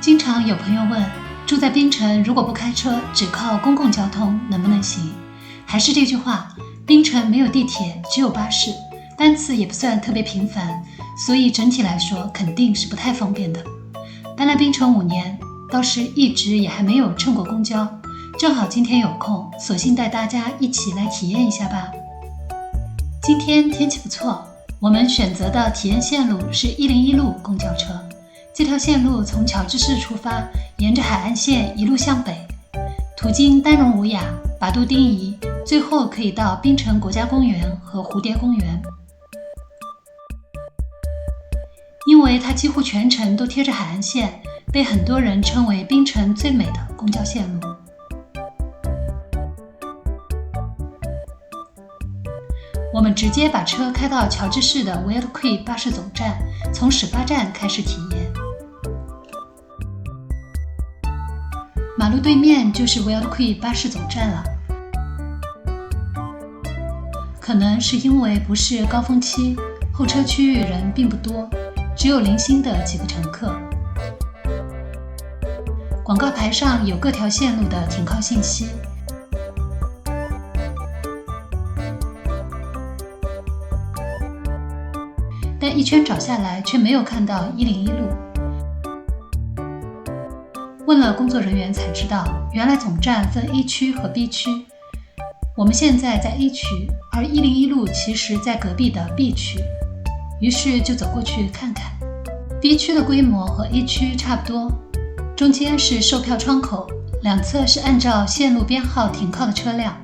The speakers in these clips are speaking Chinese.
经常有朋友问，住在槟城如果不开车，只靠公共交通能不能行？还是这句话，槟城没有地铁，只有巴士，班次也不算特别频繁，所以整体来说肯定是不太方便的。搬来槟城5年，倒是一直也还没有乘过公交，正好今天有空，索性带大家一起来体验一下吧。今天天气不错，我们选择的体验线路是101路公交车。这条线路从乔治市出发，沿着海岸线一路向北，途经丹戎无雅、把杜丁仪，最后可以到槟城国家公园和蝴蝶公园。因为它几乎全程都贴着海岸线，被很多人称为槟城最美的公交线路。我们直接把车开到乔治市的 Wild Creek 巴士总站，从始发站开始体验。马路对面就是 Wild Creek 巴士总站了。可能是因为不是高峰期，候车区域人并不多，只有零星的几个乘客。广告牌上有各条线路的停靠信息。但一圈找下来却没有看到101路。问了工作人员才知道，原来总站分 A 区和 B 区。我们现在在 A 区，而101路其实在隔壁的 B 区，于是就走过去看看。B 区的规模和 A 区差不多，中间是售票窗口，两侧是按照线路编号停靠的车辆。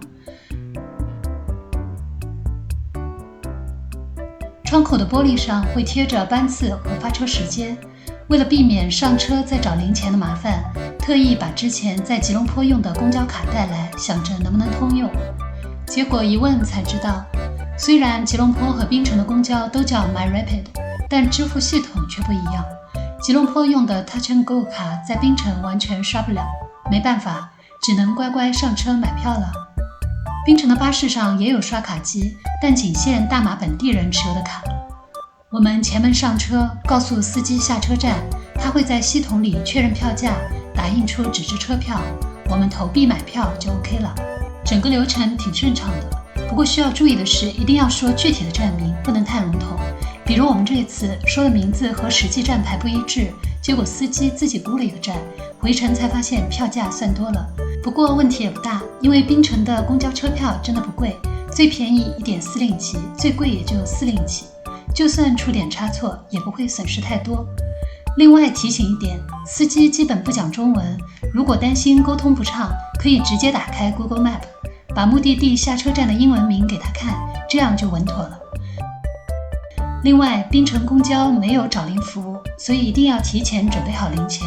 窗口的玻璃上会贴着班次和发车时间，为了避免上车再找零钱的麻烦，特意把之前在吉隆坡用的公交卡带来，想着能不能通用。结果一问才知道，虽然吉隆坡和槟城的公交都叫 MyRapid， 但支付系统却不一样。吉隆坡用的 Touch and Go 卡在槟城完全刷不了，没办法，只能乖乖上车买票了。槟城的巴士上也有刷卡机，但仅限大马本地人持有的卡。我们前门上车，告诉司机下车站，他会在系统里确认票价，打印出纸质车票，我们投币买票就 OK 了。整个流程挺顺畅的，不过需要注意的是，一定要说具体的站名，不能太笼统。比如我们这次说的名字和实际站牌不一致，结果司机自己估了一个站，回程才发现票价算多了。不过问题也不大，因为槟城的公交车票真的不贵，最便宜1.4令吉，最贵也就4令吉，就算出点差错也不会损失太多。另外提醒一点，司机基本不讲中文，如果担心沟通不畅，可以直接打开 Google Map， 把目的地下车站的英文名给他看，这样就稳妥了。另外，槟城公交没有找零服务，所以一定要提前准备好零钱。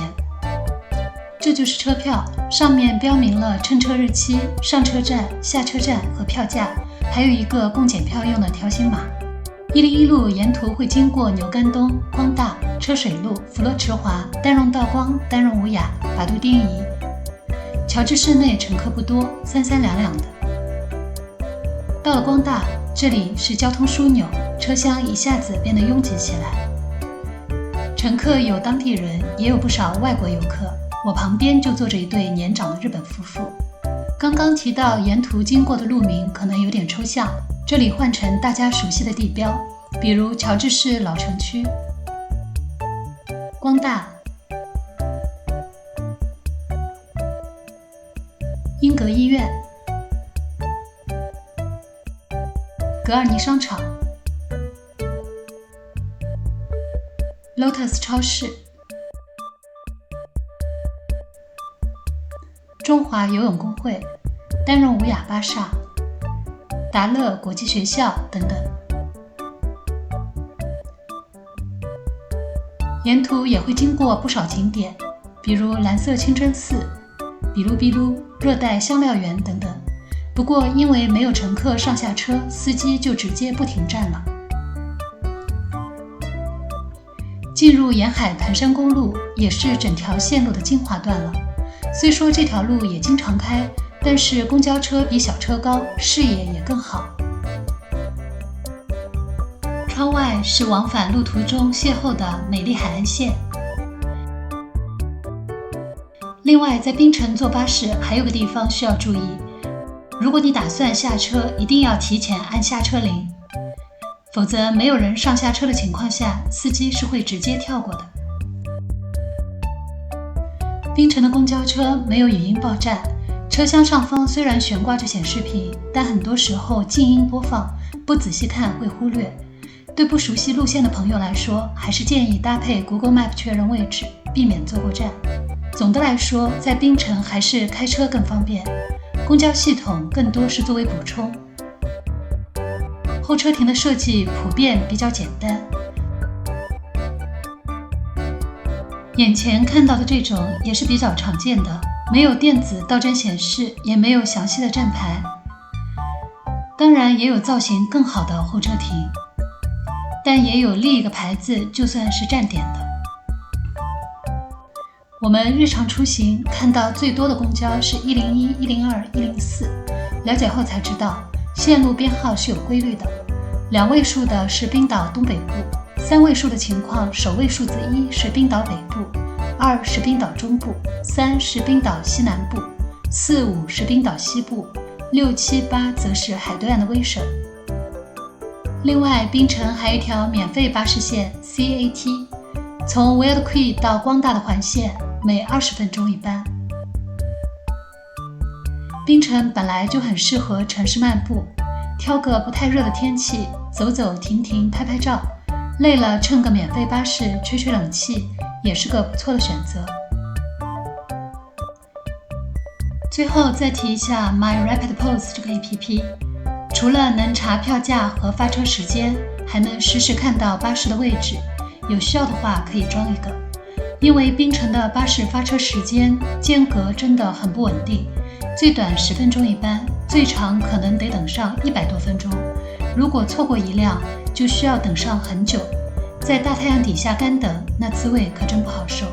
这就是车票，上面标明了乘车日期、上车站、下车站和票价，还有一个供检票用的条形码。101路沿途会经过牛肝东、光大、车水路、弗洛池华、丹戎道光、丹戎无雅、把杜丁仪。乔治市内乘客不多，3两的。到了光大，这里是交通枢纽，车厢一下子变得拥挤起来。乘客有当地人，也有不少外国游客。我旁边就坐着一对年长的日本夫妇。刚刚提到沿途经过的路名可能有点抽象，这里换成大家熟悉的地标，比如乔治市老城区、光大、英格医院、格尔尼商场、Lotus 超市、中华游泳工会、丹戎无雅巴萨、达乐国际学校等等。沿途也会经过不少景点，比如蓝色清真寺、比卢比卢、热带香料园等等。不过因为没有乘客上下车，司机就直接不停站了。进入沿海盘山公路也是整条线路的精华段了。虽说这条路也经常开，但是公交车比小车高，视野也更好。窗外是往返路途中邂逅的美丽海岸线。另外，在槟城坐巴士还有个地方需要注意，如果你打算下车，一定要提前按下车铃，否则没有人上下车的情况下，司机是会直接跳过的。槟城的公交车没有语音报站，车厢上方虽然悬挂着显示屏，但很多时候静音播放，不仔细看会忽略。对不熟悉路线的朋友来说，还是建议搭配 Google Map 确认位置，避免坐过站。总的来说，在槟城还是开车更方便，公交系统更多是作为补充。候车亭的设计普遍比较简单，眼前看到的这种也是比较常见的，没有电子倒针显示，也没有详细的站牌。当然也有造型更好的候车亭，但也有另一个牌子就算是站点的。我们日常出行看到最多的公交是101、102、104，了解后才知道，线路编号是有规律的，2位数的是冰岛东北部，3位数的情况，首位数字1是冰岛北部，2是冰岛中部，3是冰岛西南部，4、5是冰岛西部，6、7、8则是海对岸的威省。另外，槟城还有一条免费巴士线 CAT， 从 Wild Quay 到光大的环线，每20分钟一班。槟城本来就很适合城市漫步，挑个不太热的天气，走走停停拍拍照，累了乘个免费巴士吹吹冷气，也是个不错的选择。最后再提一下 MyRapidPost 这个 APP， 除了能查票价和发车时间，还能实时看到巴士的位置，有需要的话可以装一个。因为槟城的巴士发车时间间隔真的很不稳定，最短10分钟一班，最长可能得等上100多分钟。如果错过一辆，就需要等上很久，在大太阳底下干等，那滋味可真不好受。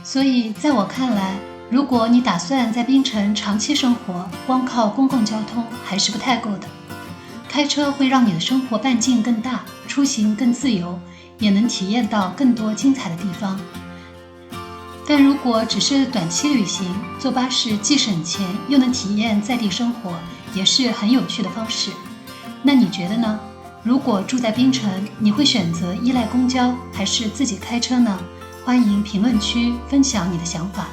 所以在我看来，如果你打算在槟城长期生活，光靠公共交通还是不太够的。开车会让你的生活半径更大，出行更自由，也能体验到更多精彩的地方。但如果只是短期旅行，坐巴士既省钱又能体验在地生活，也是很有趣的方式。那你觉得呢？如果住在槟城，你会选择依赖公交还是自己开车呢？欢迎评论区分享你的想法。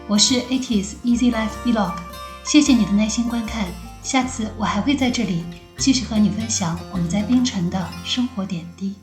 我是 80s Easy Life Vlog， 谢谢你的耐心观看，下次我还会在这里继续和你分享我们在槟城的生活点滴。